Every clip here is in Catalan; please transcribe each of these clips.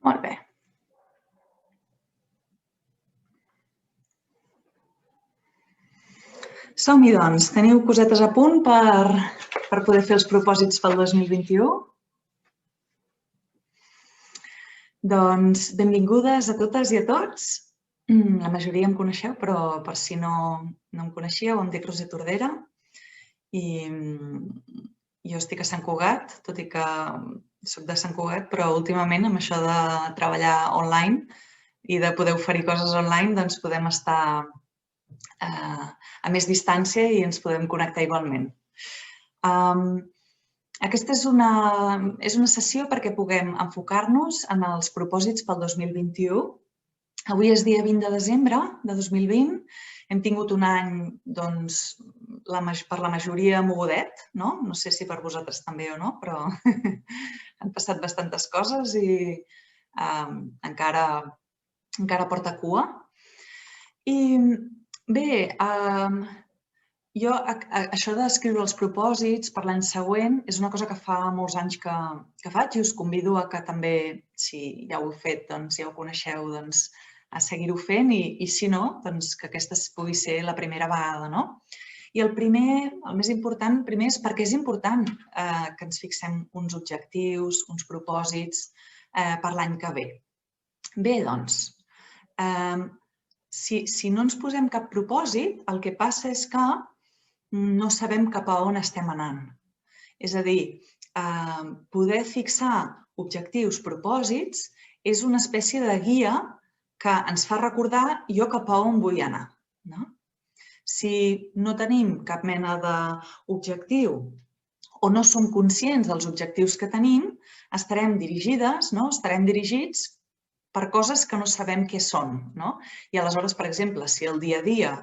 Molt bé. Som-hi, doncs. Teniu cosetes a punt per poder fer els propòsits pel 2021? Doncs benvingudes a totes i a tots. La majoria em coneixeu, però per si no em coneixíeu, em dic Roser Tordera i jo estic a Sant Cugat, tot i que soc de Sant Cugat, però últimament amb això de treballar online i de poder oferir coses online, doncs podem estar a més distància i ens podem connectar igualment. Aquesta és una sessió perquè puguem enfocar-nos en els propòsits pel 2021. Avui és dia 20 de desembre de 2020. Hem tingut un any, doncs, per la majoria mogudet, no? No sé si per vosaltres també o no, però han passat bastantes coses i encara porta cua. I bé, jo això d'escriure els propòsits per l'any següent és una cosa que fa molts anys que faig i us convido a que també, si ja ho heu fet, doncs ja ho coneixeu, doncs a seguir-ho fent i si no, doncs que aquesta pugui ser la primera vegada, no? I el més important, primer és perquè és important que ens fixem uns objectius, uns propòsits per l'any que ve. Bé, doncs, si no ens posem cap propòsit, el que passa és que no sabem cap a on estem anant. És a dir, poder fixar objectius, propòsits, és una espècie de guia que ens fa recordar jo cap a on vull anar. Si no tenim cap mena d'objectiu o no som conscients dels objectius que tenim, estarem dirigides, estarem dirigits per coses que no sabem què són. I aleshores, per exemple, si el dia a dia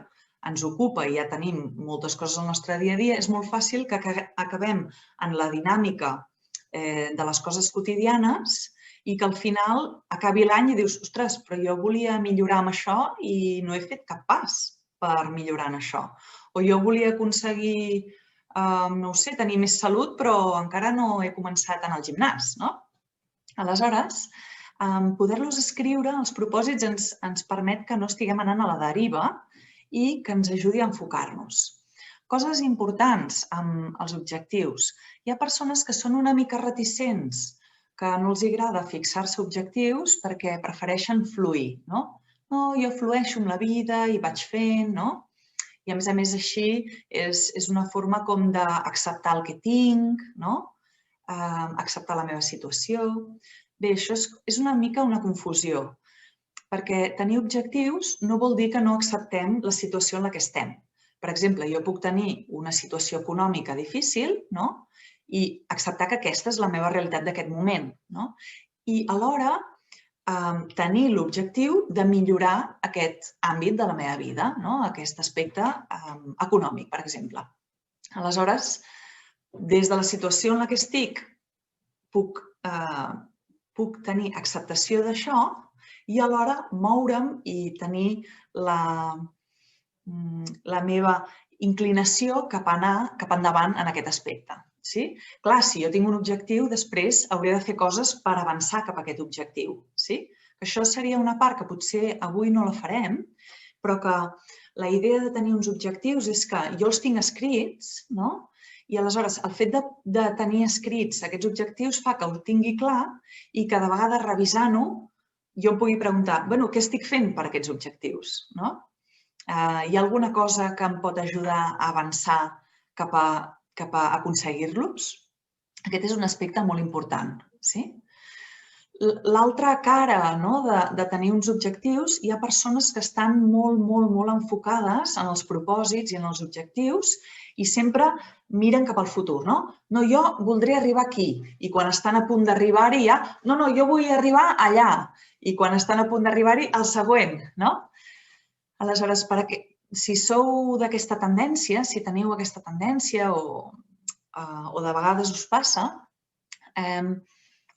ens ocupa i ja tenim moltes coses al nostre dia a dia, és molt fàcil que acabem en la dinàmica de les coses quotidianes i que al final acabi l'any i dius, ostres, però jo volia millorar amb això i no he fet cap pas per millorar en això. O jo volia aconseguir, no ho sé, tenir més salut, però encara no he començat a anar al gimnàs. Aleshores, poder-los escriure, els propòsits, ens permet que no estiguem anant a la deriva i que ens ajudi a enfocar-nos. Coses importants amb els objectius. Hi ha persones que són una mica reticents, que no els agrada fixar-se objectius perquè prefereixen fluir. No, jo flueixo amb la vida i vaig fent, i a més així és una forma com d'acceptar el que tinc, acceptar la meva situació. Bé, això és una mica una confusió, perquè tenir objectius no vol dir que no acceptem la situació en la que estem. Per exemple, jo puc tenir una situació econòmica difícil i acceptar que aquesta és la meva realitat d'aquest moment. I alhora tenir l'objectiu de millorar aquest àmbit de la meva vida, aquest aspecte econòmic, per exemple. Aleshores, des de la situació en la que estic, puc tenir acceptació d'això i alhora moure'm i tenir la meva inclinació cap a anar cap endavant en aquest aspecte. Clar, si jo tinc un objectiu, després hauré de fer coses per avançar cap a aquest objectiu. Això seria una part que potser avui no la farem, però que la idea de tenir uns objectius és que jo els tinc escrits i aleshores el fet de tenir escrits aquests objectius fa que ho tingui clar i que de vegades revisant-ho jo em pugui preguntar, què estic fent per aquests objectius? Hi ha alguna cosa que em pot ajudar a avançar cap a aconseguir-los? Aquest és un aspecte molt important. L'altra cara de tenir uns objectius, hi ha persones que estan molt enfocades en els propòsits i en els objectius i sempre miren cap al futur. No, jo voldré arribar aquí i quan estan a punt d'arribar-hi ja, no, jo vull arribar allà i quan estan a punt d'arribar-hi al següent. Aleshores, si sou d'aquesta tendència, si teniu aquesta tendència o de vegades us passa,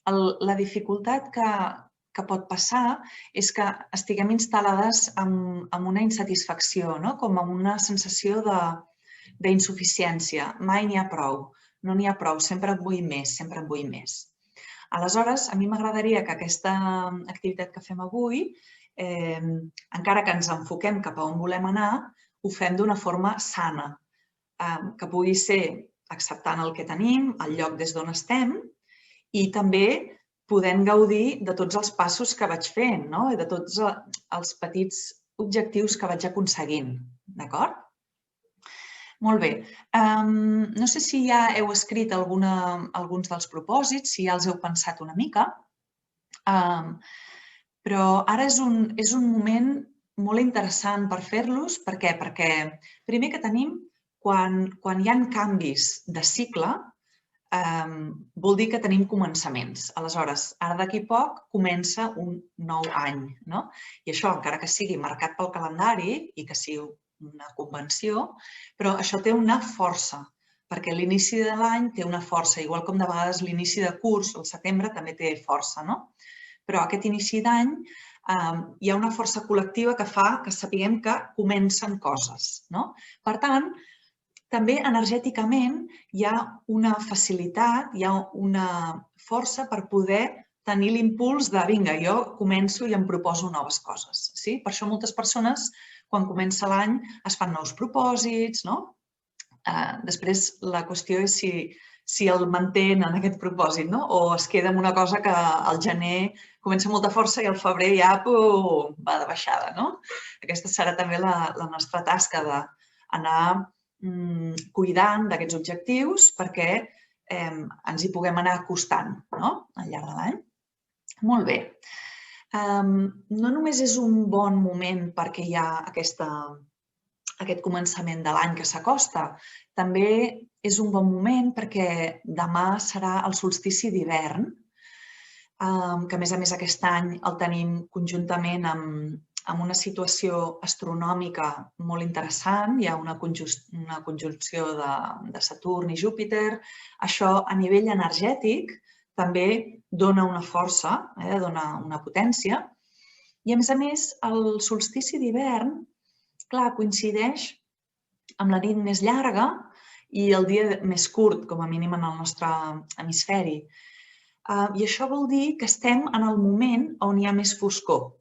la dificultat que pot passar és que estiguem instal·lades en una insatisfacció, com en una sensació d'insuficiència. Mai n'hi ha prou, no n'hi ha prou, sempre en vull més, sempre en vull més. Aleshores, a mi m'agradaria que aquesta activitat que fem avui, encara que ens enfoquem cap a on volem anar, ho fem d'una forma sana, que pugui ser acceptant el que tenim, el lloc des d'on estem i també podent gaudir de tots els passos que vaig fent, no? I de tots els petits objectius que vaig aconseguint. D'acord? Molt bé. No sé si ja heu escrit alguns dels propòsits, si ja els heu pensat una mica, però ara és un moment molt interessant per fer-los. Per què? Perquè primer que tenim, quan hi ha canvis de cicle, vol dir que tenim començaments. Aleshores, ara d'aquí poc comença un nou any, no? I això, encara que sigui marcat pel calendari i que sigui una convenció, però això té una força, perquè l'inici de l'any té una força, igual com de vegades l'inici de curs, al setembre, també té força, no? Però aquest inici d'any hi ha una força col·lectiva que fa que sapiguem que comencen coses, no? Per tant, també energèticament hi ha una facilitat, hi ha una força per poder tenir l'impuls de vinga, jo començo i em proposo noves coses. Per això moltes persones, quan comença l'any, es fan nous propòsits, no? Després la qüestió és si el mantenen aquest propòsit, no? O es queda amb una cosa que al gener comença molta força i al febrer ja va de baixada, no? Aquesta serà també la nostra tasca d'anar cuidant d'aquests objectius perquè ens hi puguem anar acostant al llarg de l'any. Molt bé. No només és un bon moment perquè hi ha aquest començament de l'any que s'acosta, també és un bon moment perquè demà serà el solstici d'hivern, que a més aquest any el tenim conjuntament amb una situació astronòmica molt interessant. Hi ha una conjunció de Saturn i Júpiter. Això, a nivell energètic, també dona una força, dona una potència. I, a més, el solstici d'hivern, clar, coincideix amb la nit més llarga i el dia més curt, com a mínim en el nostre hemisferi. I això vol dir que estem en el moment on hi ha més foscor.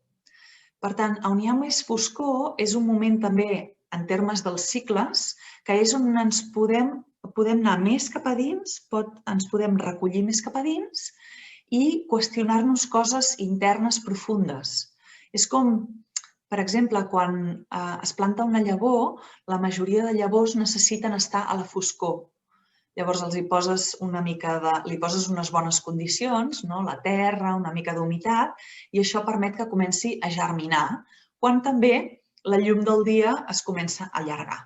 Per tant, on hi ha més foscor és un moment també, en termes dels cicles, que és on ens podem anar més cap a dins, ens podem recollir més cap a dins i qüestionar-nos coses internes profundes. És com, per exemple, quan es planta una llavor, la majoria de llavors necessiten estar a la foscor. Llavors li poses unes bones condicions, la terra, una mica d'humitat, i això permet que comenci a germinar, quan també la llum del dia es comença a allargar.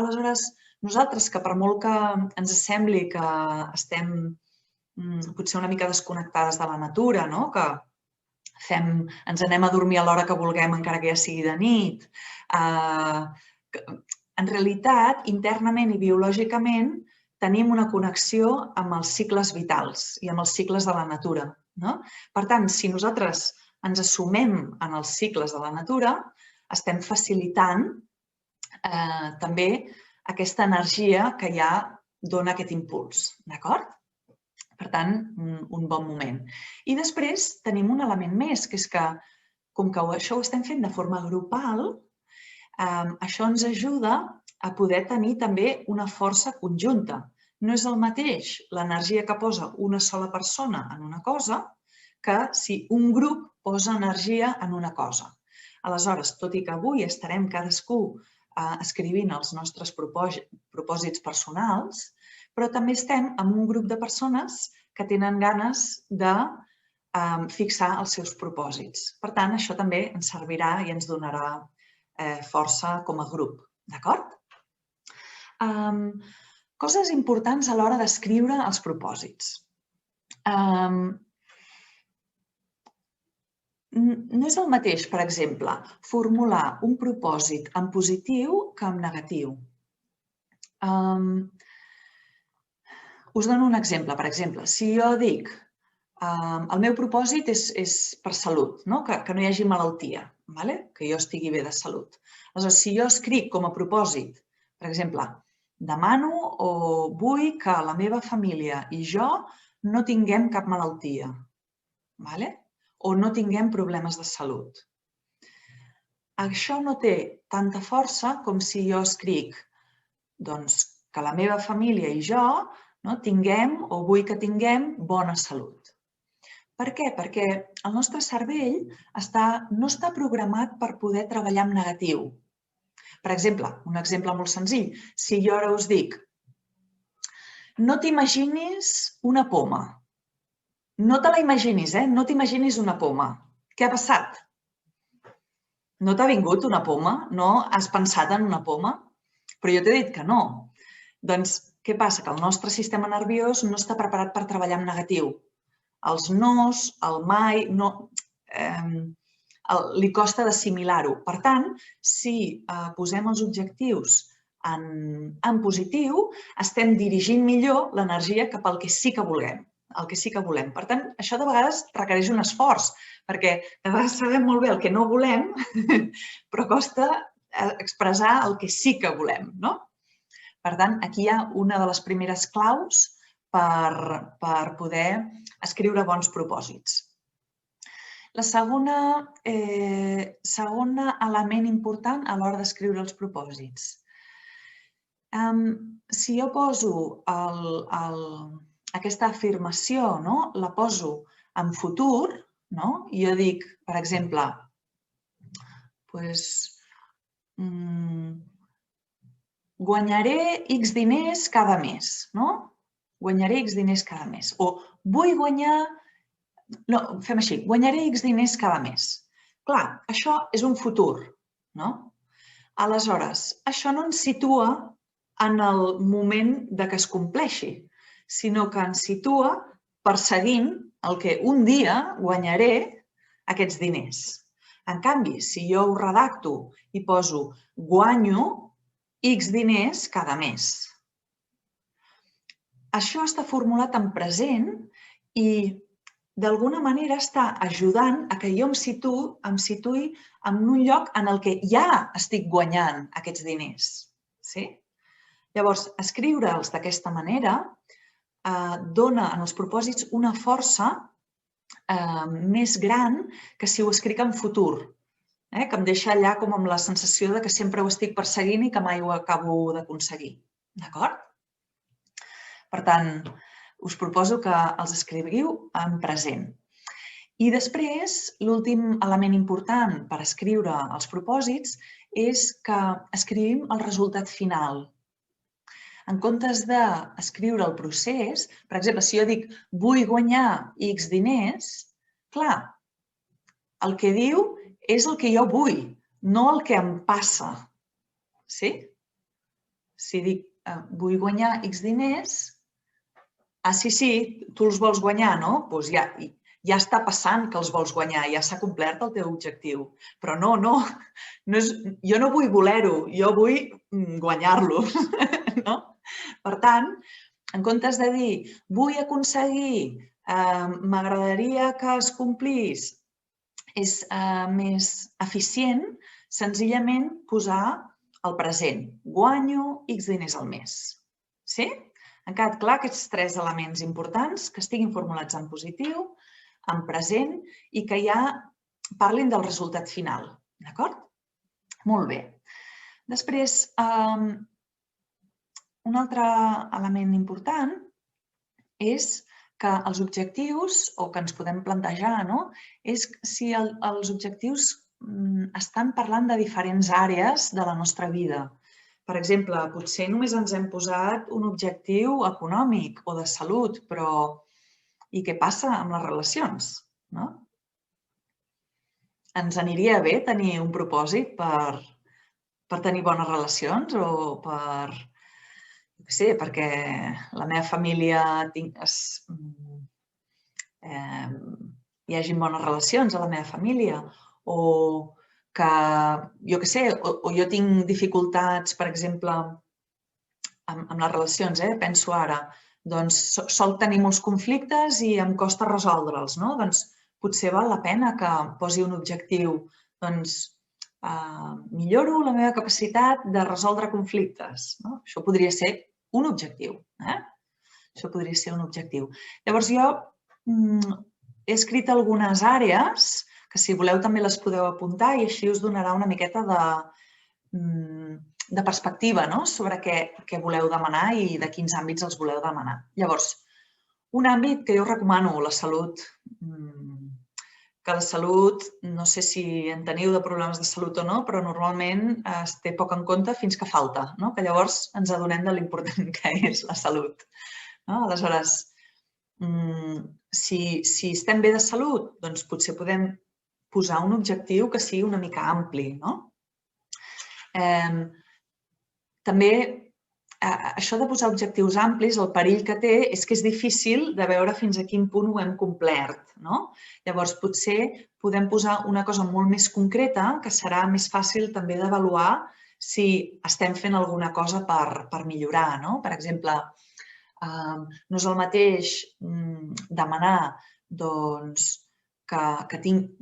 Aleshores, nosaltres, que per molt que ens sembli que estem potser una mica desconnectades de la natura, que ens anem a dormir a l'hora que vulguem, encara que ja sigui de nit, en realitat, internament i biològicament, tenim una connexió amb els cicles vitals i amb els cicles de la natura. Per tant, si nosaltres ens assumem en els cicles de la natura, estem facilitant també aquesta energia que ja dona aquest impuls. D'acord? Per tant, un bon moment. I després tenim un element més, que és que, com que això ho estem fent de forma grupal, això ens ajuda a poder tenir també una força conjunta. No és el mateix l'energia que posa una sola persona en una cosa que si un grup posa energia en una cosa. Aleshores, tot i que avui estarem cadascú escrivint els nostres propòsits personals, però també estem amb un grup de persones que tenen ganes de fixar els seus propòsits. Per tant, això també ens servirà i ens donarà força com a grup. D'acord? Coses importants a l'hora d'escriure els propòsits. No és el mateix, per exemple, formular un propòsit en positiu que en negatiu. Us dono un exemple. Per exemple, si jo dic el meu propòsit és per salut, que no hi hagi malaltia, que jo estigui bé de salut. Aleshores, si jo escric com a propòsit, per exemple, demano o vull que la meva família i jo no tinguem cap malaltia, o no tinguem problemes de salut. Això no té tanta força com si jo escric que la meva família i jo tinguem o vull que tinguem bona salut. Per què? Perquè el nostre cervell no està programat per poder treballar en negatiu. Per exemple, un exemple molt senzill, si jo ara us dic no t'imaginis una poma. No te la imaginis, no t'imaginis una poma. Què ha passat? No t'ha vingut una poma? No has pensat en una poma? Però jo t'he dit que no. Doncs què passa? Que el nostre sistema nerviós no està preparat per treballar en negatiu. Els nos, el mai, li costa d'assimilar-ho. Per tant, si posem els objectius en positiu, estem dirigint millor l'energia cap al que sí que volem. Per tant, això de vegades requereix un esforç, perquè de vegades sabem molt bé el que no volem, però costa expressar el que sí que volem, no? Per tant, aquí hi ha una de les primeres claus per poder escriure bons propòsits. El segon element important a l'hora d'escriure els propòsits. Si jo poso aquesta afirmació, la poso en futur, i jo dic, per exemple, guanyaré X diners cada mes, guanyaré X diners cada mes. O vull guanyar... No, fem així, guanyaré X diners cada mes. Clar, això és un futur, no? Aleshores, això no ens situa en el moment que es compleixi, sinó que ens situa perseguint el que un dia guanyaré aquests diners. En canvi, si jo ho redacto i poso guanyo X diners cada mes. Això està formulat en present i d'alguna manera està ajudant a que jo em situï en un lloc en el que ja estic guanyant aquests diners. Llavors, escriure'ls d'aquesta manera dona en els propòsits una força més gran que si ho escric en futur, que em deixa allà com amb la sensació que sempre ho estic perseguint i que mai ho acabo d'aconseguir. D'acord? Per tant, us proposo que els escriviu en present. I després, l'últim element important per escriure els propòsits és que escrivim el resultat final. En comptes d'escriure el procés, per exemple, si jo dic vull guanyar X diners, clar, el que diu és el que jo vull, no el que em passa. Sí? Si dic vull guanyar X diners, sí, tu els vols guanyar, no? Doncs ja està passant que els vols guanyar, ja s'ha complert el teu objectiu. Però no, jo no vull voler-ho, jo vull guanyar-lo. Per tant, en comptes de dir vull aconseguir, m'agradaria que es complís, és més eficient senzillament posar el present. Guanyo X diners al mes. Sí? Han quedat clar aquests 3 elements importants que estiguin formulats en positiu, en present i que ja parlin del resultat final. D'acord? Molt bé. Després, un altre element important és que els objectius, o que ens podem plantejar, és si els objectius estan parlant de diferents àrees de la nostra vida. Per exemple, potser només ens hem posat un objectiu econòmic o de salut, però i què passa amb les relacions? Ens aniria bé tenir un propòsit per tenir bones relacions o per... Sí, perquè la meva família hi hagi bones relacions a la meva família o que, jo què sé, o jo tinc dificultats, per exemple, amb les relacions, penso ara, doncs sol tenir molts conflictes i em costa resoldre'ls, no? Doncs potser val la pena que posi un objectiu, doncs milloro la meva capacitat de resoldre conflictes. Això podria ser un objectiu. Això podria ser un objectiu. Llavors, jo he escrit algunes àrees que, si voleu, també les podeu apuntar i així us donarà una miqueta de perspectiva sobre què voleu demanar i de quins àmbits els voleu demanar. Llavors, un àmbit que jo recomano, la salut, que la salut, no sé si en teniu de problemes de salut o no, però normalment es té poc en compte fins que falta, que llavors ens adonem de l'important que és la salut. Aleshores, si estem bé de salut, doncs potser podem posar un objectiu que sigui una mica ampli. També, això de posar objectius amplis, el perill que té és que és difícil de veure fins a quin punt ho hem complert. Llavors, potser podem posar una cosa molt més concreta que serà més fàcil també d'avaluar si estem fent alguna cosa per millorar. Per exemple, no és el mateix demanar que tinc,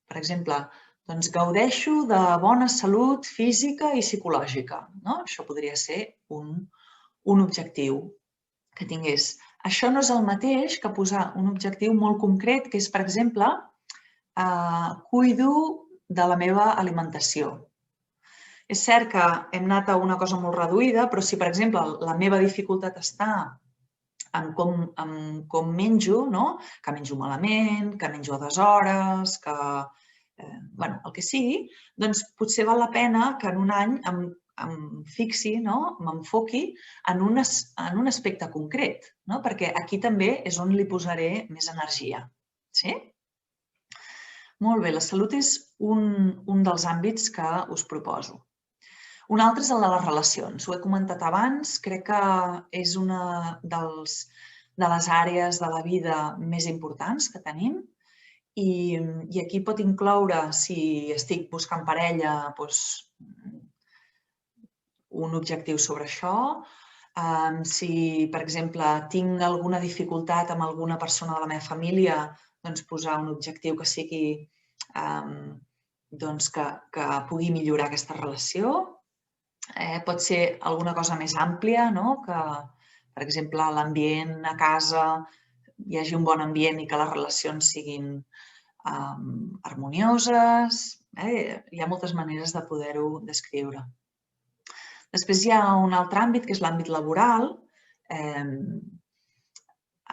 per exemple, gaudeixo de bona salut física i psicològica. Això podria ser un objectiu que tingués. Això no és el mateix que posar un objectiu molt concret, que és, per exemple, cuido de la meva alimentació. És cert que hem anat a una cosa molt reduïda, però si, per exemple, la meva dificultat està en com menjo, que menjo malament, que menjo a deshores, que el que sigui, doncs potser val la pena que en un any em fixi, m'enfoqui en un aspecte concret, perquè aquí també és on li posaré més energia. Sí? Molt bé, la salut és un dels àmbits que us proposo. Un altre és el de les relacions. Ho he comentat abans, crec que és una de les àrees de la vida més importants que tenim. I aquí pot incloure, si estic buscant parella, un objectiu sobre això. Si, per exemple, tinc alguna dificultat amb alguna persona de la meva família, doncs posar un objectiu que sigui que pugui millorar aquesta relació. Pot ser alguna cosa més àmplia, que, per exemple, l'ambient a casa hi hagi un bon ambient i que les relacions siguin harmonioses. Hi ha moltes maneres de poder-ho descriure. Després hi ha un altre àmbit, que és l'àmbit laboral.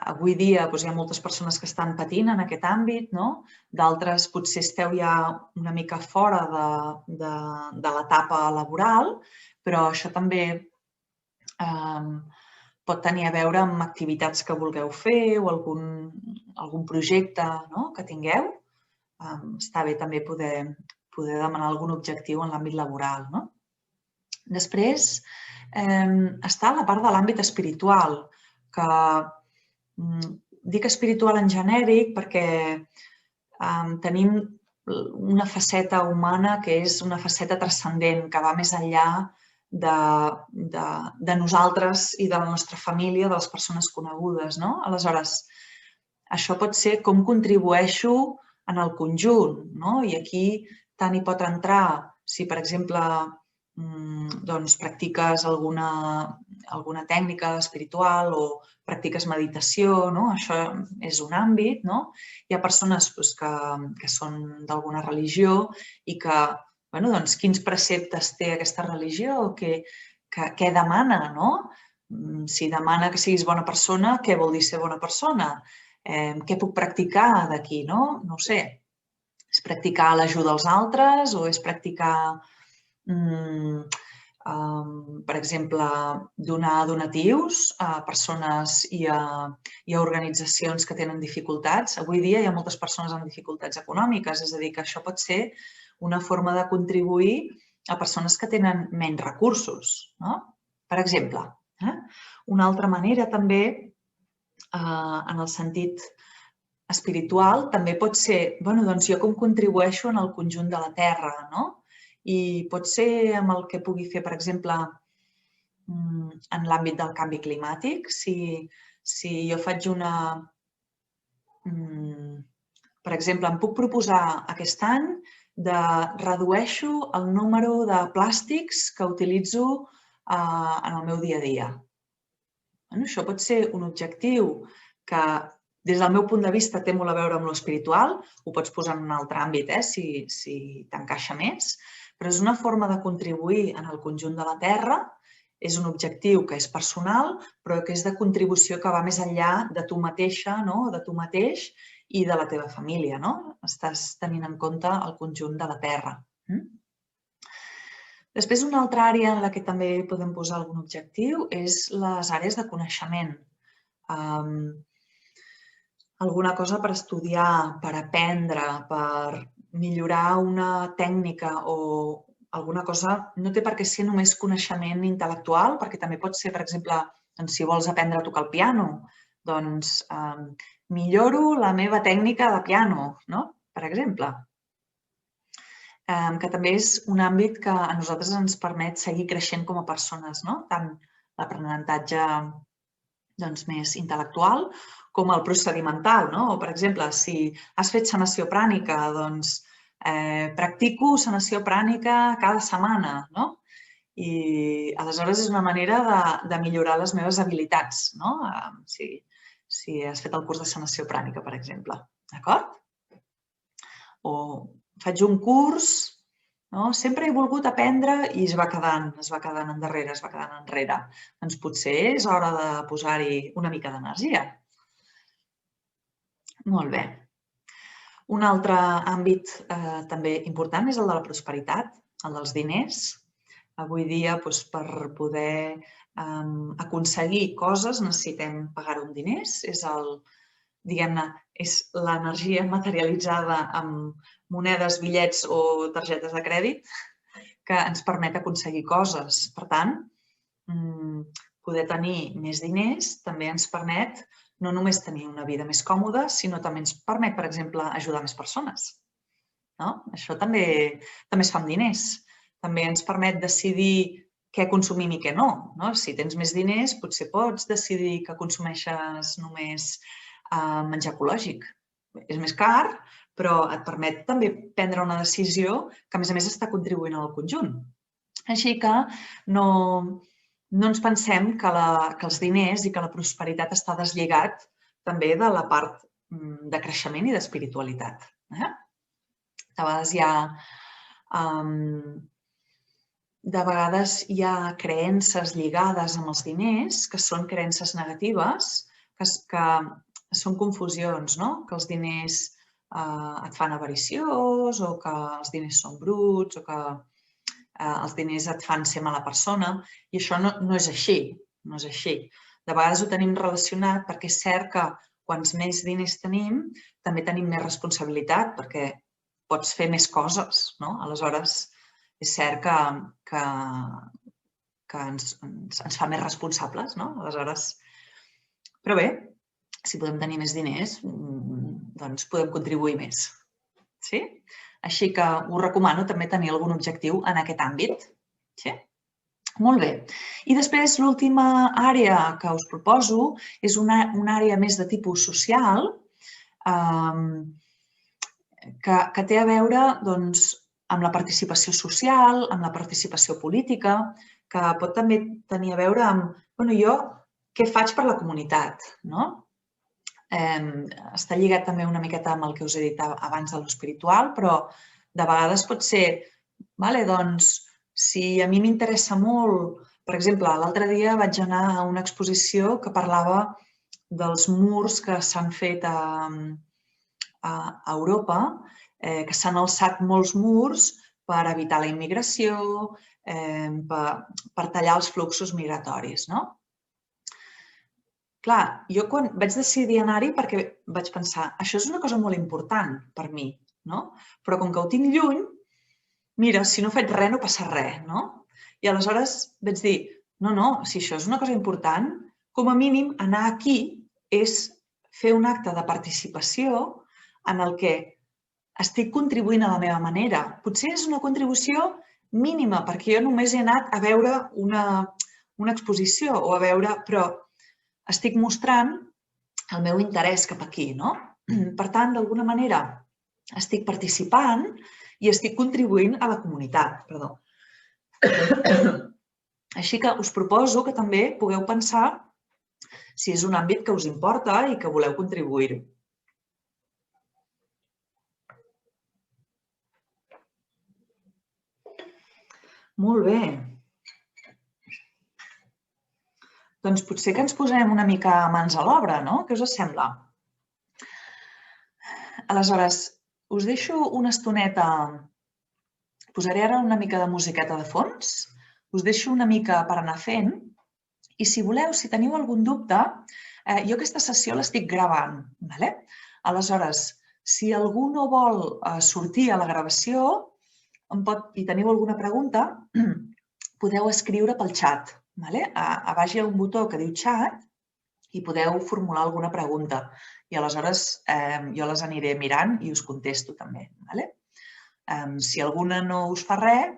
Avui dia hi ha moltes persones que estan patint en aquest àmbit, d'altres potser esteu ja una mica fora de l'etapa laboral, però això també pot tenir a veure amb activitats que vulgueu fer o algun projecte que tingueu. Està bé també poder demanar algun objectiu en l'àmbit laboral. Després està la part de l'àmbit espiritual, que dic espiritual en genèric perquè tenim una faceta humana que és una faceta transcendent, que va més enllà de nosaltres i de la nostra família, de les persones conegudes. Aleshores, això pot ser com contribueixo en el conjunt. I aquí tant hi pot entrar si, per exemple, practiques alguna tècnica espiritual o practiques meditació, això és un àmbit. Hi ha persones que són d'alguna religió i que, quins preceptes té aquesta religió, què demana, si demana que siguis bona persona, què vol dir ser bona persona? Què puc practicar d'aquí? No ho sé. És practicar l'ajuda als altres o és practicar, per exemple, donar donatius a persones i a organitzacions que tenen dificultats? Avui dia hi ha moltes persones amb dificultats econòmiques, és a dir, que això pot ser una forma de contribuir a persones que tenen menys recursos. Per exemple, una altra manera també, en el sentit espiritual, també pot ser, jo com contribueixo en el conjunt de la Terra, i pot ser amb el que pugui fer, per exemple, en l'àmbit del canvi climàtic. Si jo faig per exemple, em puc proposar aquest any de redueixo el número de plàstics que utilitzo en el meu dia a dia. Això pot ser un objectiu que, des del meu punt de vista, té molt a veure amb l'espiritual. Ho pots posar en un altre àmbit, si t'encaixa més. Però és una forma de contribuir en el conjunt de la Terra. És un objectiu que és personal, però que és de contribució que va més enllà de tu mateixa, de tu mateix i de la teva família. Estàs tenint en compte el conjunt de la Terra. Després, una altra àrea en la que també podem posar algun objectiu és les àrees de coneixement. Alguna cosa per estudiar, per aprendre, per millorar una tècnica o alguna cosa. No té per què ser només coneixement intel·lectual, perquè també pot ser, per exemple, si vols aprendre a tocar el piano, doncs milloro la meva tècnica de piano, per exemple. Que també és un àmbit que a nosaltres ens permet seguir creixent com a persones, tant l'aprenentatge més intel·lectual com el procedimental. Per exemple, si has fet sanació prànica, doncs practico sanació prànica cada setmana. I aleshores és una manera de millorar les meves habilitats, si has fet el curs de sanació prànica, per exemple. D'acord? O faig un curs, sempre he volgut aprendre i es va quedant enrere. Doncs potser és hora de posar-hi una mica d'energia. Molt bé. Un altre àmbit també important és el de la prosperitat, el dels diners. Avui dia, per poder aconseguir coses, necessitem pagar-ho amb diners. Diguem-ne, és l'energia materialitzada amb monedes, bitllets o targetes de crèdit que ens permet aconseguir coses. Per tant, poder tenir més diners també ens permet no només tenir una vida més còmoda, sinó també ens permet, per exemple, ajudar més persones. Això també es fa amb diners. També ens permet decidir què consumim i què no. Si tens més diners, potser pots decidir que consumeixes només menjar ecològic. És més car, però et permet també prendre una decisió que, a més, està contribuint al conjunt. Així que no ens pensem que els diners i que la prosperitat està deslligat també de la part de creixement i d'espiritualitat. De vegades hi ha creences lligades amb els diners que són creences negatives, que són confusions, que els diners et fan avariciós o que els diners són bruts o que els diners et fan ser mala persona, i això no és així. De vegades ho tenim relacionat perquè és cert que quants més diners tenim, també tenim més responsabilitat perquè pots fer més coses. Aleshores, és cert que ens fa més responsables. Però bé, si podem tenir més diners, doncs podem contribuir més. Així que us recomano també tenir algun objectiu en aquest àmbit. Molt bé. I després l'última àrea que us proposo és una àrea més de tipus social que té a veure amb la participació social, amb la participació política, que pot també tenir a veure amb jo què faig per la comunitat. Està lligat també una miqueta amb el que us he dit abans de l'espiritual, però de vegades pot ser, doncs, si a mi m'interessa molt, per exemple, l'altre dia vaig anar a una exposició que parlava dels murs que s'han fet a Europa, que s'han alçat molts murs per evitar la immigració, per tallar els fluxos migratoris. Clar, jo quan vaig decidir anar-hi perquè vaig pensar, això és una cosa molt important per mi, però com que ho tinc lluny, mira, si no faig res no passa res. I aleshores vaig dir, no, si això és una cosa important, com a mínim anar aquí és fer un acte de participació en el que estic contribuint a la meva manera. Potser és una contribució mínima, perquè jo només he anat a veure una exposició o a veure, però estic mostrant el meu interès cap aquí. Per tant, d'alguna manera, estic participant i estic contribuint a la comunitat. Així que us proposo que també pugueu pensar si és un àmbit que us importa i que voleu contribuir-hi. Molt bé. Doncs potser que ens posem una mica mans a l'obra, no? Què us sembla? Aleshores, us deixo una estoneta. Posaré ara una mica de musiqueta de fons. Us deixo una mica per anar fent. I si voleu, si teniu algun dubte, jo aquesta sessió l'estic gravant. Aleshores, si algú no vol sortir a la gravació i teniu alguna pregunta, podeu escriure pel xat. A baix hi ha un botó que diu xat i podeu formular alguna pregunta. I aleshores jo les aniré mirant i us contesto també. Si alguna no us fa res,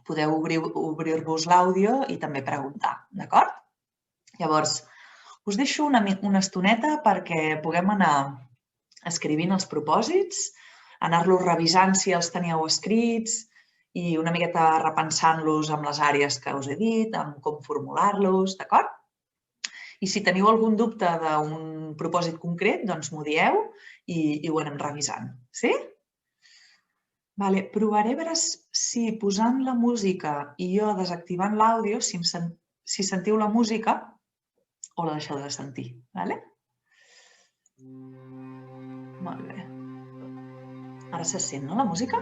podeu obrir-vos l'àudio i també preguntar, d'acord? Llavors, us deixo una estoneta perquè puguem anar escrivint els propòsits, anar-los revisant si els teníeu escrits i una miqueta repensant-los amb les àrees que us he dit, amb com formular-los, d'acord? I si teniu algun dubte d'un propòsit concret, doncs m'ho dieu i ho anem revisant. Sí? Provaré a veure si posant la música i jo desactivant l'àudio, si sentiu la música o la deixeu de sentir. Molt bé. Ara se sent, no, la música?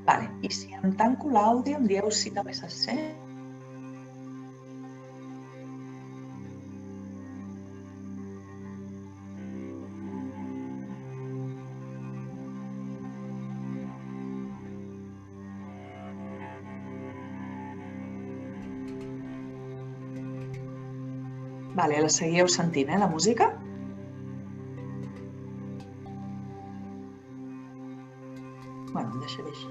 I si em tanco l'àudio, em dieu si també se sent. La seguieu sentint, la música? Em deixaré així.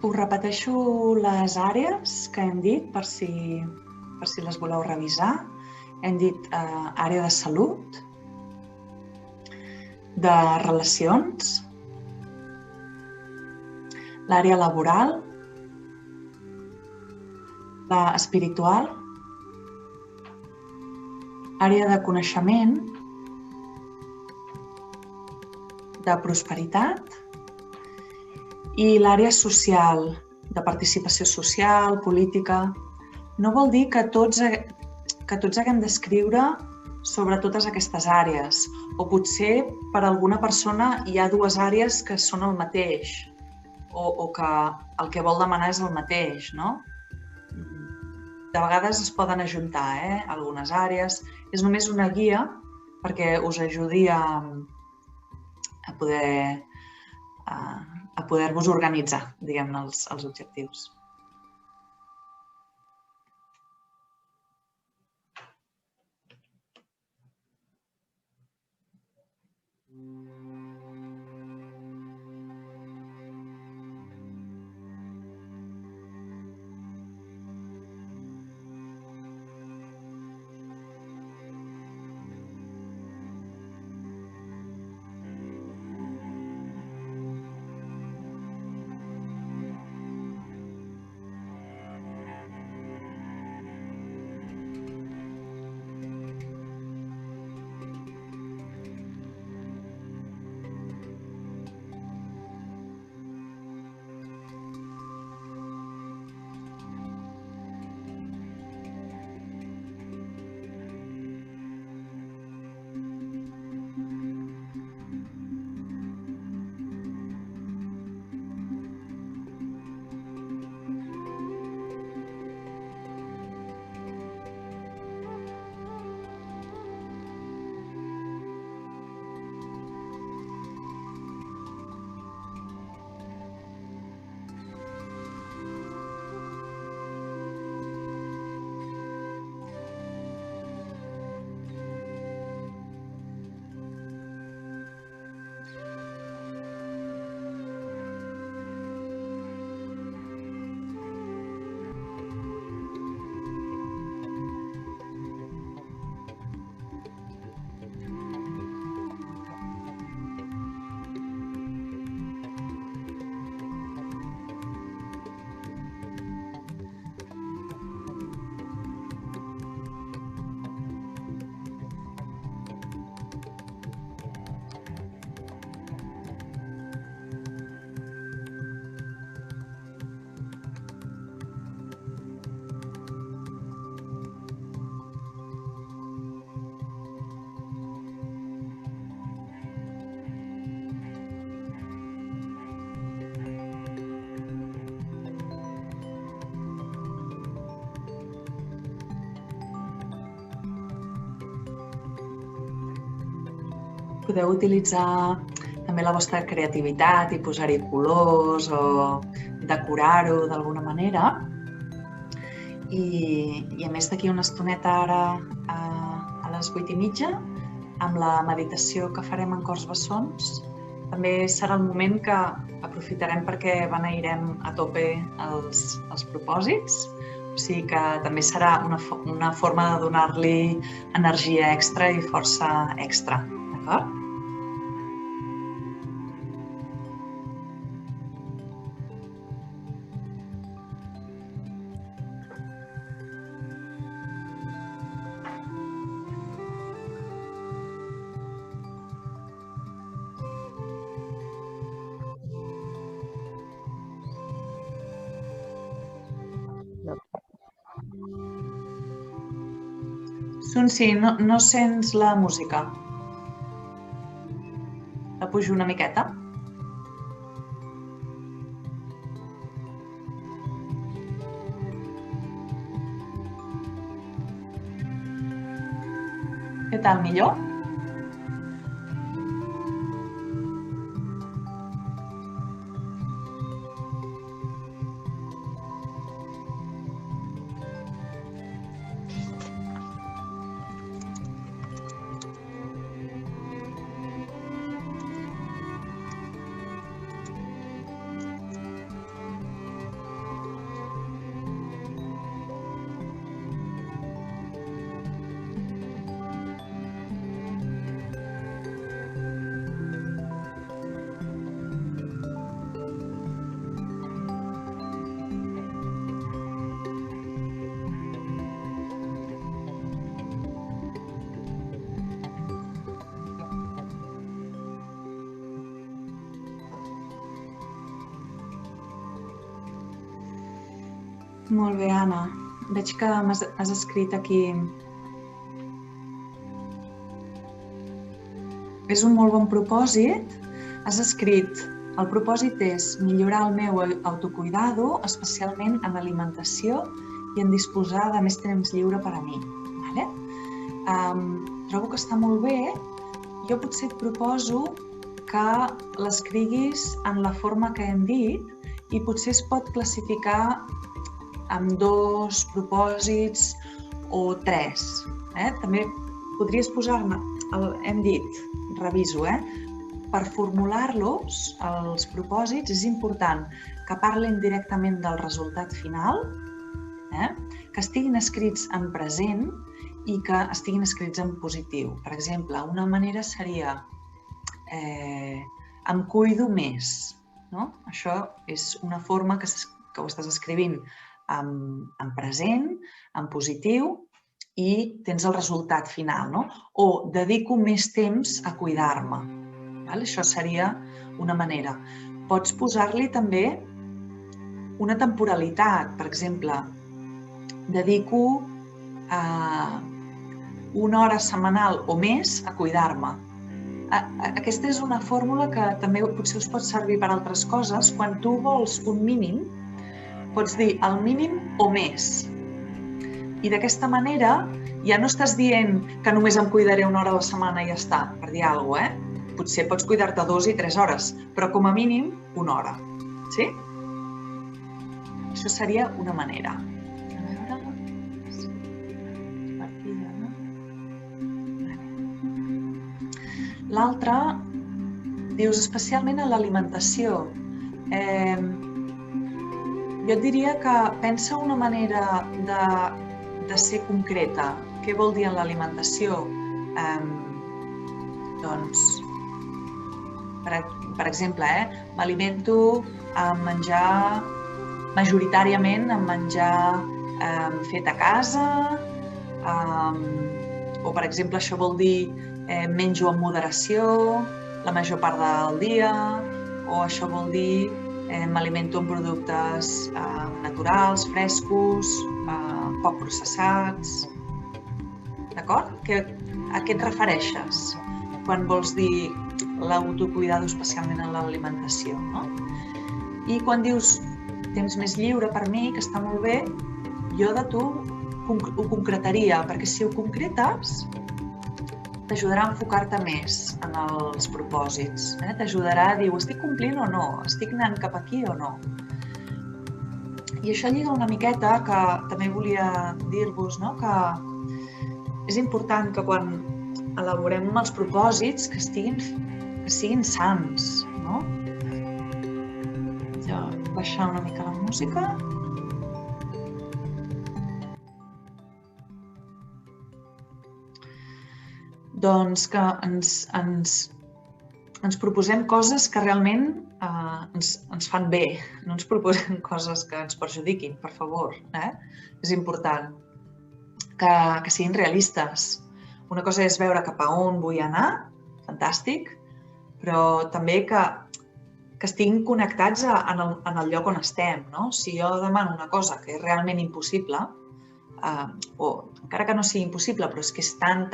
Us repeteixo les àrees que hem dit per si les voleu revisar. Hem dit àrea de salut, de relacions, l'àrea laboral, l'espiritual, àrea de coneixement, de prosperitat i l'àrea social, de participació social, política. No vol dir que tots haguem d'escriure sobre totes aquestes àrees, o potser per alguna persona hi ha dues àrees que són el mateix, o que el que vol demanar és el mateix, no? De vegades es poden ajuntar, algunes àrees. És només una guia perquè us ajudi a poder-vos organitzar, diguem-ne, els objectius. Podeu utilitzar també la vostra creativitat i posar-hi colors o decorar-ho d'alguna manera. I a més d'aquí una estoneta ara a les 8:30, amb la meditació que farem en cors bessons, també serà el moment que aprofitarem perquè beneirem a tope els propòsits. O sigui que també serà una forma de donar-li energia extra i força extra. D'acord? Sunsi, no sents la música? La pujo una miqueta? Què tal, millor? Molt bé, Anna. Veig que has escrit aquí. És un molt bon propòsit. Has escrit: el propòsit és millorar el meu autocuidado, especialment en alimentació i en disposar de més temps lliure per a mi. Trobo que està molt bé. Jo potser et proposo que l'escriguis en la forma que hem dit i potser es pot classificar en 2 propòsits o 3. També podries posar-ne, hem dit, reviso, per formular-los, els propòsits, és important que parlin directament del resultat final, que estiguin escrits en present i que estiguin escrits en positiu. Per exemple, una manera seria em cuido més. Això és una forma que ho estàs escrivint en present, en positiu, i tens el resultat final. O dedico més temps a cuidar-me. Això seria una manera. Pots posar-li també una temporalitat. Per exemple, dedico 1 hora setmanal o més a cuidar-me. Aquesta és una fórmula que també potser us pot servir per altres coses. Quan tu vols un mínim, pots dir el mínim o més. I d'aquesta manera ja no estàs dient que només em cuidaré 1 hora a la setmana i ja està, per dir alguna cosa. Potser pots cuidar-te 2 i 3 hores, però com a mínim 1 hora. Sí? Això seria una manera. A veure... L'altra, dius especialment en l'alimentació. Jo et diria que pensa una manera de ser concreta. Què vol dir en l'alimentació? Doncs, per exemple, m'alimento amb menjar, majoritàriament amb menjar fet a casa, o per exemple això vol dir menjo amb moderació la major part del dia, o això vol dir m'alimento amb productes naturals, frescos, poc processats. D'acord? A què et refereixes quan vols dir l'autocuidado especialment en l'alimentació? I quan dius temps més lliure per mi, que està molt bé, jo de tu ho concretaria, perquè si ho concretes t'ajudarà a enfocar-te més en els propòsits. T'ajudarà a dir, ho estic complint o no? Estic anant cap aquí o no? I això lliga una miqueta, que també volia dir-vos, que és important que quan elaborem els propòsits que siguin sans. Jo baixar una mica la música. Doncs que ens proposem coses que realment ens fan bé. No ens proposem coses que ens perjudiquin, per favor. És important que siguin realistes. Una cosa és veure cap a on vull anar, fantàstic, però també que estiguin connectats en el lloc on estem. Si jo demano una cosa que és realment impossible, o encara que no sigui impossible, però és que és tan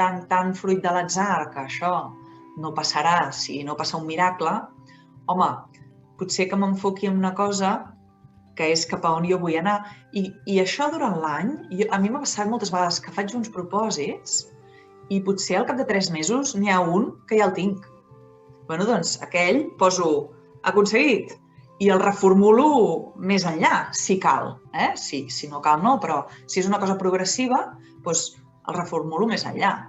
fruit de l'atzar que això no passarà si no passa un miracle, home, potser que m'enfoqui en una cosa que és cap a on jo vull anar. I això durant l'any, a mi m'ha passat moltes vegades que faig uns propòsits i potser al cap de 3 mesos n'hi ha un que ja el tinc. Doncs aquell poso aconseguit i el reformulo més enllà, si cal. Si no cal, no, però si és una cosa progressiva, doncs el reformulo més enllà.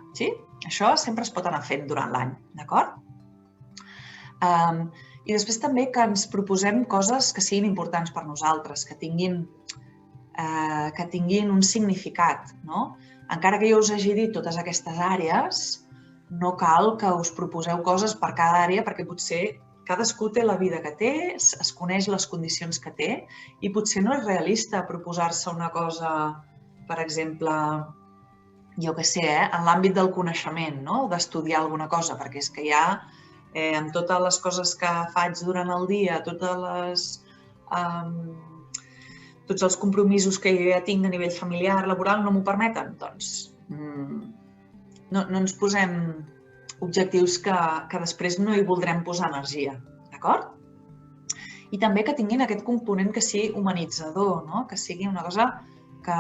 Això sempre es pot anar fent durant l'any, d'acord? I després també que ens proposem coses que siguin importants per nosaltres, que tinguin un significat. Encara que jo us hagi dit totes aquestes àrees, no cal que us proposeu coses per cada àrea, perquè potser cadascú té la vida que té, es coneix les condicions que té i potser no és realista proposar-se una cosa, per exemple, jo què sé, en l'àmbit del coneixement, d'estudiar alguna cosa, perquè és que ja amb totes les coses que faig durant el dia, tots els compromisos que jo ja tinc a nivell familiar, laboral, no m'ho permeten, doncs no ens posem objectius que després no hi voldrem posar energia, d'acord? I també que tinguin aquest component que sigui humanitzador, que sigui una cosa que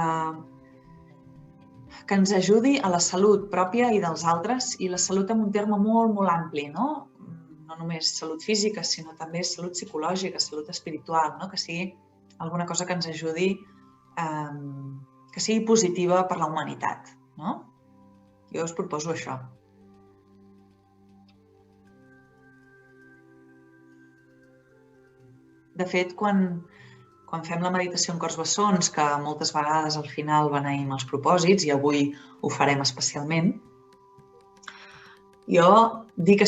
ens ajudi a la salut pròpia i dels altres, i la salut en un terme molt, molt ampli, no només salut física, sinó també salut psicològica, salut espiritual, que sigui alguna cosa que ens ajudi, que sigui positiva per la humanitat. Jo us proposo això. De fet, quan fem la meditació en cors bessons, que moltes vegades al final beneïm els propòsits, i avui ho farem especialment, jo dic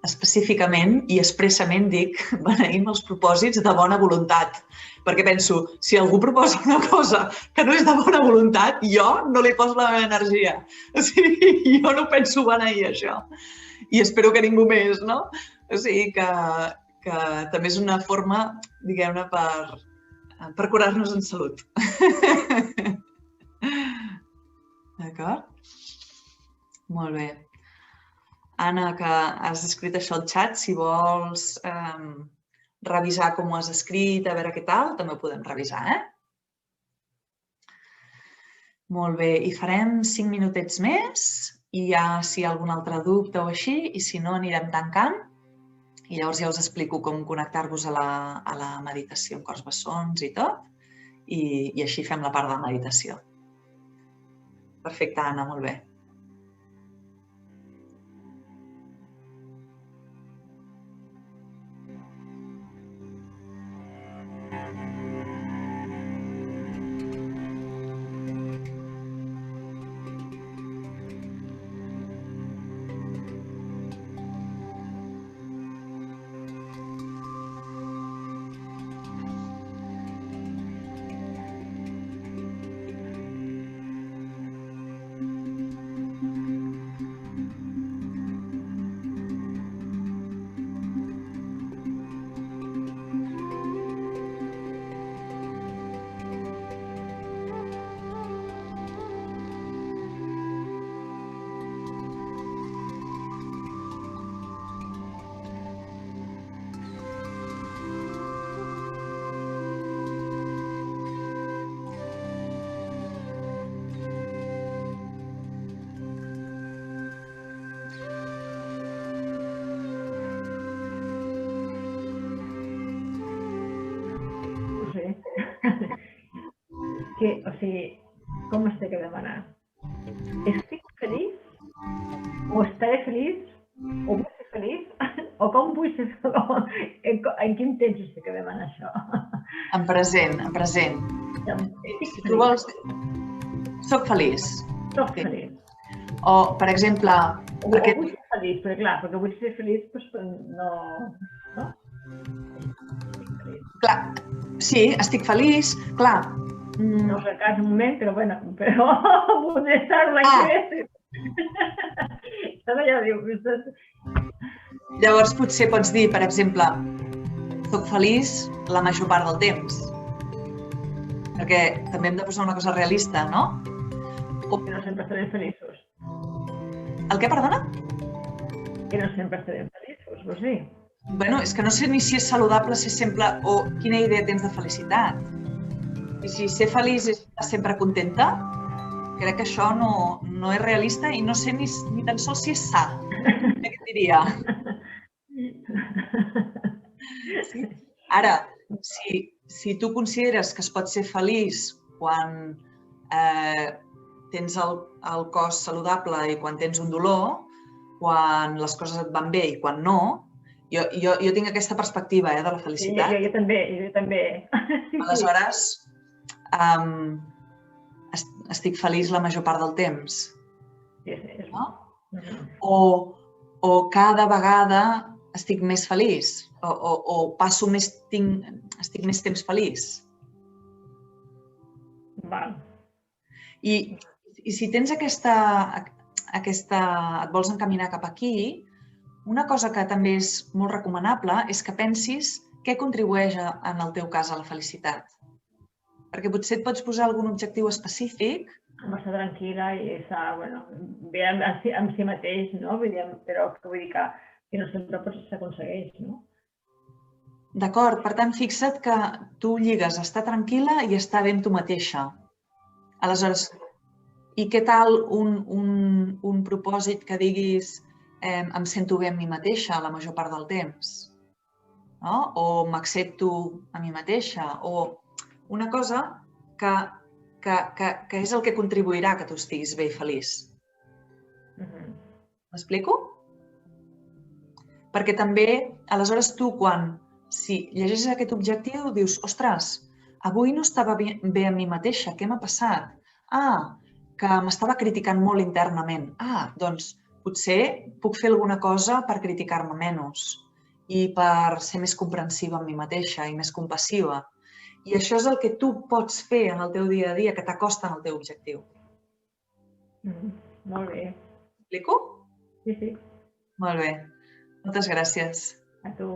específicament i expressament dic beneïm els propòsits de bona voluntat, perquè penso, si algú proposa una cosa que no és de bona voluntat, jo no li poso la meva energia. O sigui, jo no penso beneir això. I espero que ningú més, no? O sigui, que també és una forma, diguem-ne, per curar-nos en salut. D'acord? Molt bé. Anna, que has escrit això al xat, si vols revisar com ho has escrit, a veure què tal, també ho podem revisar, Molt bé, i farem 5 minutets més, i ja si hi ha algun altre dubte o així, i si no anirem tancant. I llavors ja us explico com connectar-vos a la meditació en cors bessons i tot, i així fem la part de la meditació. Perfecte, Anna, molt bé. O sigui, com es té que demanar? Estic feliç? O estaré feliç? O vull ser feliç? O com vull ser feliç? En quin temps es té que demanar això? En present, en present. Si tu vols... Soc feliç. Soc feliç. O, per exemple... O vull ser feliç, perquè clar, perquè vull ser feliç, doncs no? Clar, sí, estic feliç, clar. No sé el cas un moment, però vull estar l'any que ve. Ja diu. Llavors potser pots dir, per exemple, soc feliç la major part del temps. Perquè també hem de posar una cosa realista, no? Que no sempre estarem feliços. El què, perdona? Que no sempre estarem feliços, vols dir? Bueno, és que no sé ni si és saludable ser sempre o quina idea tens de felicitat. I si ser feliç és estar sempre contenta, crec que això no és realista i no sé ni tan sols si és sa. Què et diria? Ara, si tu consideres que es pot ser feliç quan tens el cos saludable i quan tens un dolor, quan les coses et van bé i quan no, jo tinc aquesta perspectiva de la felicitat. Jo també. Aleshores, estic feliç la major part del temps. O cada vegada estic més feliç, o estic més temps feliç. I si tens et vols encaminar cap aquí, una cosa que també és molt recomanable és que pensis què contribueix en el teu cas a la felicitat. Perquè potser et pots posar algun objectiu específic. Amb estar tranquil·la i estar, bé amb si mateix, no? Però vull dir que no sempre s'aconsegueix, no? D'acord, per tant, fixa't que tu lligues estar tranquil·la i estar bé amb tu mateixa. Aleshores, i què tal un propòsit que diguis em sento bé amb mi mateixa la major part del temps? No? O m'accepto a mi mateixa? O una cosa que és el que contribuirà que tu estiguis bé i feliç. M'explico? Perquè també, aleshores, tu si llegeixes aquest objectiu, dius, ostres, avui no estava bé amb mi mateixa, què m'ha passat? Que m'estava criticant molt internament. Doncs potser puc fer alguna cosa per criticar-me menys i per ser més comprensiva amb mi mateixa i més compassiva. I això és el que tu pots fer en el teu dia a dia que t'acosta al teu objectiu. Molt bé. M'explico? Sí. Molt bé. Moltes gràcies. A tu.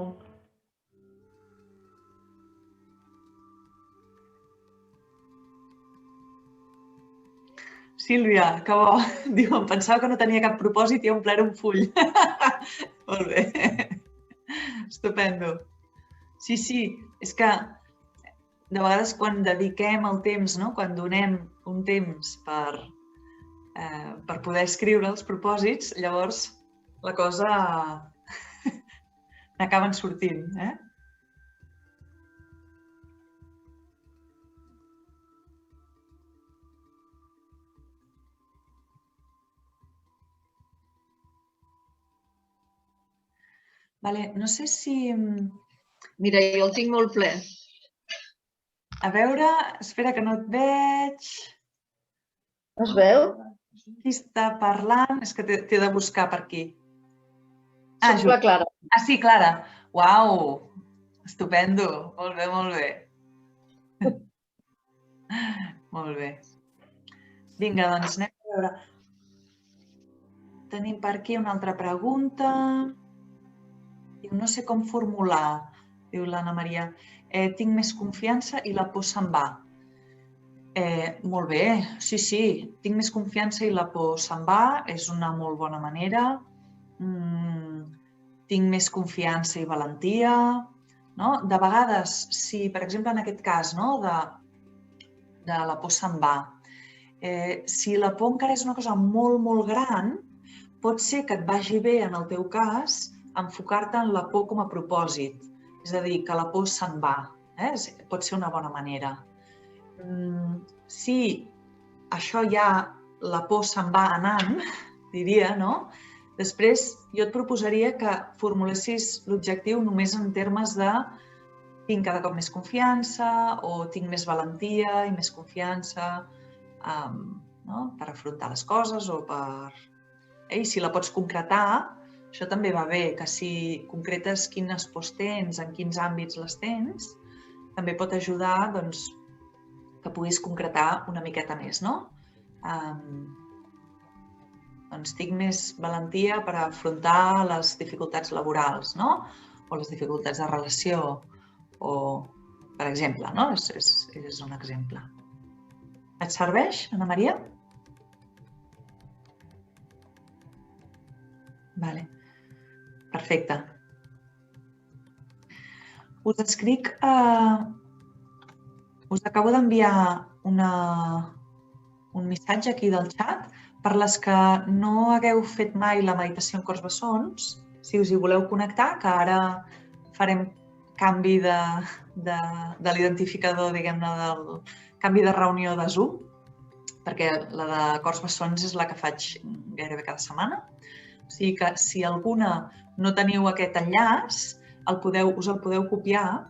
Sílvia, que bo. Diu, em pensava que no tenia cap propòsit i he omplert un full. Molt bé. Estupendo. Sí, és que de vegades quan dediquem el temps, quan donem un temps per poder escriure els propòsits, llavors la cosa n'acaben sortint. No sé si... Mira, jo el tinc molt ple. A veure, espera que no et veig. Es veu? Qui està parlant? És que t'he de buscar per aquí. Soc la Clara. Sí, Clara. Uau! Estupendo. Molt bé, molt bé. Molt bé. Vinga, doncs anem a veure. Tenim per aquí una altra pregunta. Diu, no sé com formular, diu l'Anna Maria. Tinc més confiança i la por se'n va. Molt bé, sí, tinc més confiança i la por se'n va, és una molt bona manera. Tinc més confiança i valentia. De vegades, si, per exemple, en aquest cas, de la por se'n va, si la por encara és una cosa molt, molt gran, pot ser que et vagi bé, en el teu cas, enfocar-te en la por com a propòsit. És a dir, que la por se'n va. Pot ser una bona manera. Si això ja, la por se'n va anant, diria, no? Després jo et proposaria que formulessis l'objectiu només en termes de tinc cada cop més confiança o tinc més valentia i més confiança per afrontar les coses o per... I si la pots concretar, això també va bé, que si concretes quines pors tens, en quins àmbits les tens, també pot ajudar que puguis concretar una miqueta més, no? Doncs tinc més valentia per afrontar les dificultats laborals, no? O les dificultats de relació, o, per exemple, no? És un exemple. Et serveix, Anna Maria? Vale. Perfecte. Us escric... Us acabo d'enviar un missatge aquí del xat per les que no hagueu fet mai la meditació en cors bessons, si us hi voleu connectar, que ara farem canvi de l'identificador, diguem-ne, del canvi de reunió de Zoom, perquè la de cors bessons és la que faig gairebé cada setmana. O sigui que si alguna no teniu aquest enllaç, us el podeu copiar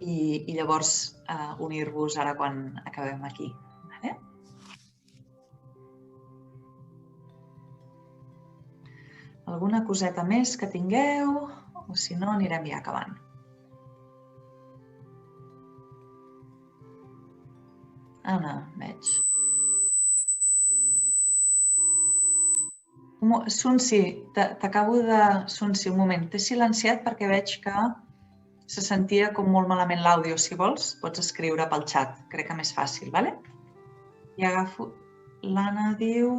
i llavors unir-vos ara quan acabem aquí. Alguna coseta més que tingueu? O si no, anirem ja acabant. Anna, veig. Sunsi, t'acabo de... Sunsi, un moment. T'he silenciat perquè veig que Se sentia com molt malament l'àudio. Si vols, pots escriure pel xat. Crec que més fàcil, vale? I agafo... L'Anna diu...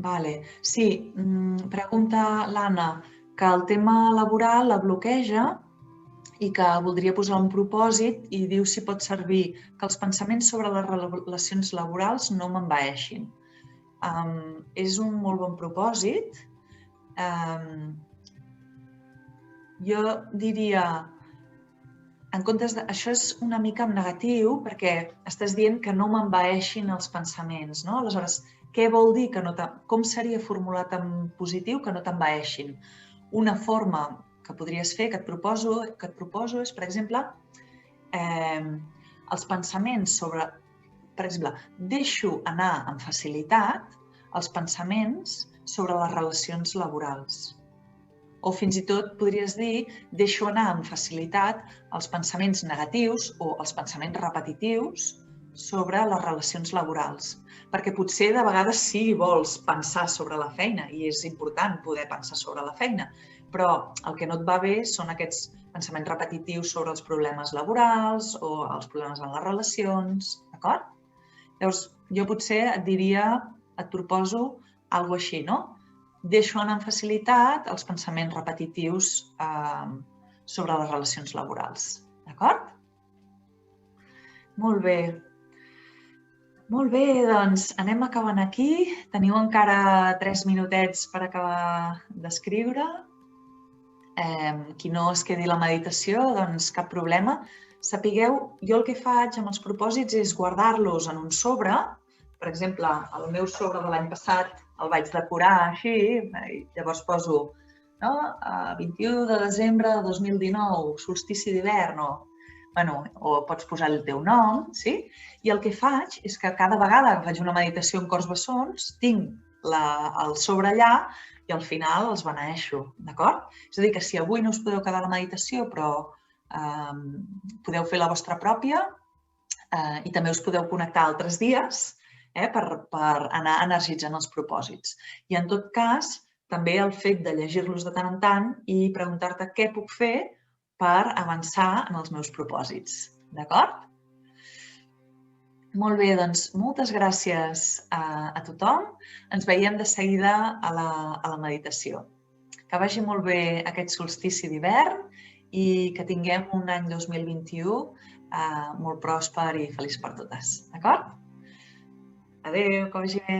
Vale. Sí, pregunta l'Anna que el tema laboral la bloqueja i que voldria posar un propòsit i diu si pot servir que els pensaments sobre les relacions laborals no m'envaeixin. És un molt bon propòsit. Jo diria, en comptes de... Això és una mica en negatiu perquè estàs dient que no m'envaeixin els pensaments, no? Aleshores, què vol dir que no... Com seria formulat en positiu que no t'envaeixin? Una forma que podries fer, que et proposo és, per exemple, els pensaments sobre... Per exemple, deixo anar amb facilitat els pensaments sobre les relacions laborals. O fins i tot podries dir, deixo anar amb facilitat els pensaments negatius o els pensaments repetitius sobre les relacions laborals. Perquè potser de vegades sí vols pensar sobre la feina i és important poder pensar sobre la feina, però el que no et va bé són aquests pensaments repetitius sobre els problemes laborals o els problemes en les relacions, d'acord? Llavors, jo potser et diria, et proposo alguna cosa així, no? Deixo anar amb facilitat els pensaments repetitius sobre les relacions laborals, d'acord? Molt bé. Molt bé, doncs anem acabant aquí. Teniu encara 3 minutets per acabar d'escriure. Qui no es quedi la meditació, doncs cap problema. Sapigueu, jo el que faig amb els propòsits és guardar-los en un sobre. Per exemple, el meu sobre de l'any passat el vaig decorar així, llavors poso 21 de desembre de 2019, solstici d'hivern, o pots posar el teu nom, sí? I el que faig és que cada vegada que faig una meditació en cors bessons, tinc el sobre allà i al final els beneeixo, d'acord? És a dir, que si avui no us podeu quedar a la meditació, però podeu fer la vostra pròpia i també us podeu connectar altres dies per anar energitzant els propòsits. I en tot cas, també el fet de llegir-los de tant en tant i preguntar-te què puc fer per avançar en els meus propòsits. D'acord? Molt bé, doncs moltes gràcies a tothom. Ens veiem de seguida a la meditació. Que vagi molt bé aquest solstici d'hivern i que tinguem un any 2021 molt pròsper i feliç per totes. D'acord? Adéu, que vagi bé.